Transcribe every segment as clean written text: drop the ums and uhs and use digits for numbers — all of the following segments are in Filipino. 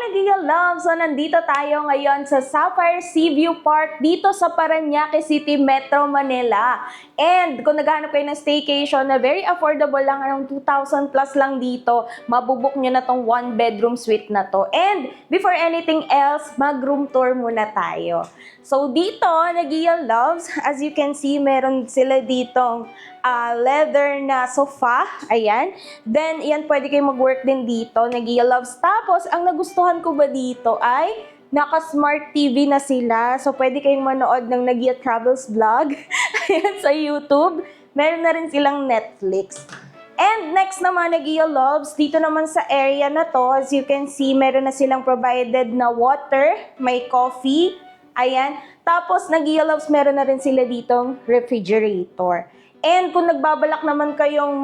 Nagia Love! So, nandito tayo ngayon sa Sapphire Seaview Park dito sa Parañaque City, Metro Manila. And kung naghahanap kayo ng staycation na very affordable lang, around 2,000 plus lang dito, mabubuk nyo na tong 1-bedroom suite na to. And before anything else, mag-room tour muna tayo. So, dito, Nagia Loves, as you can see, meron sila ditong leather na sofa. Ayan. Then, yan, pwede kayo mag-work din dito. Nagia Loves. Tapos, ang nagustuhan ko ba dito ay naka-smart TV na sila. So, pwede kayong manood ng Nagia Travels Vlog. Ayan, sa YouTube. Meron na rin silang Netflix. And next naman, Nagia Loves, dito naman sa area na to, as you can see, meron na silang provided na water, may coffee. Ayan. Tapos, Nagia Loves, meron na rin sila ditong refrigerator. And kung nagbabalak naman kayong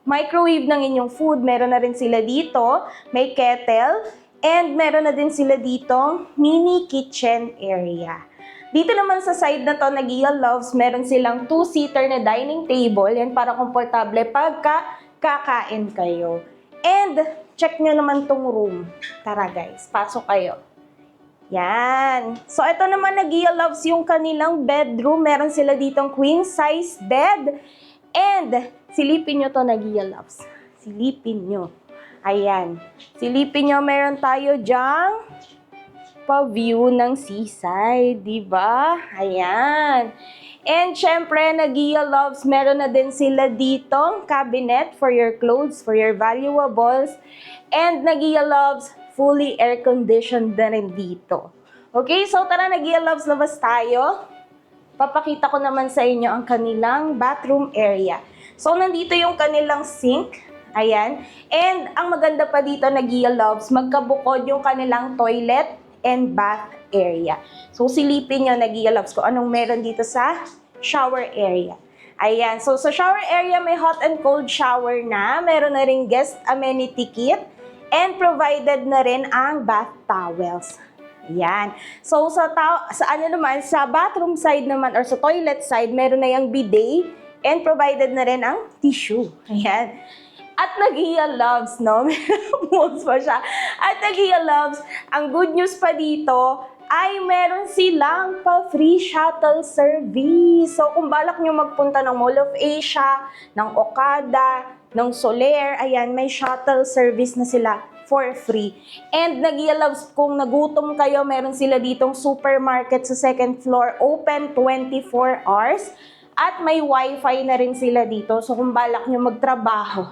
microwave ng inyong food, meron na rin sila dito, may kettle, and meron na din sila dito mini kitchen area. Dito naman sa side na to, Nagia Loves, meron silang 2-seater na dining table, yan para komportable pagka kakain kayo. And check nyo naman tong room. Tara guys, pasok kayo. Yan. So, ito naman, Nagia Loves, yung kanilang bedroom. Meron sila ditong queen size bed. And silipin nyo to, Nagia Loves. Silipin nyo. Ayan. Silipin nyo, meron tayo dyang pa-view ng seaside, diba? Ayan. And syempre, Nagia Loves, meron na din sila ditong cabinet for your clothes, for your valuables. And Nagia Loves, fully air-conditioned na rin dito. Okay, so tara, Nagia Loves, labas tayo. Papakita ko naman sa inyo ang kanilang bathroom area. So, nandito yung kanilang sink. Ayan. And ang maganda pa dito, Nagia Loves, magkabukod yung kanilang toilet and bath area. So, silipin nyo, Nagia Loves, kung anong meron dito sa shower area. Ayan. So, sa shower area, may hot and cold shower na. Meron na rin guest amenity kit. And provided na rin ang bath towels. Ayan. So, sa bathroom side naman or sa toilet side, meron na yung bidet and provided na rin ang tissue. Ayan. At Nagia Loves, no? Molds pa siya. At Nagia Loves, ang good news pa dito ay meron silang pa-free shuttle service. So, kung balak nyo magpunta ng Mall of Asia, ng Okada, ng Soler, ayan, may shuttle service na sila for free. And Nagia Loves, kung nagutom kayo, meron sila ditong supermarket sa second floor, open 24 hours. At may wifi na rin sila dito. So, kung balak nyo magtrabaho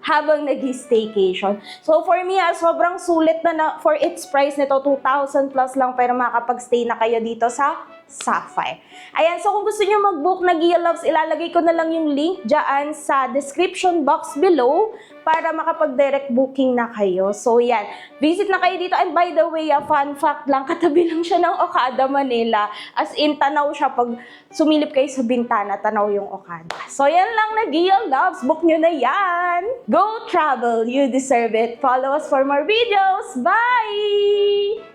habang nag-staycation. So, for me, sobrang sulit na for its price nito, 2,000 plus lang, pero makakapag-stay na kayo dito sa Sapphire. Ayan, so kung gusto nyo mag-book, Nagia Loves, ilalagay ko na lang yung link dyan sa description box below para makapag-direct booking na kayo. So, yan. Visit na kayo dito. And by the way, fun fact lang, katabi lang siya ng Okada, Manila. As in, tanaw siya. Pag sumilip kayo sa bintana, tanaw yung Okada. So, yan lang, Nagia Loves. Book nyo na yan. Go travel. You deserve it. Follow us for more videos. Bye!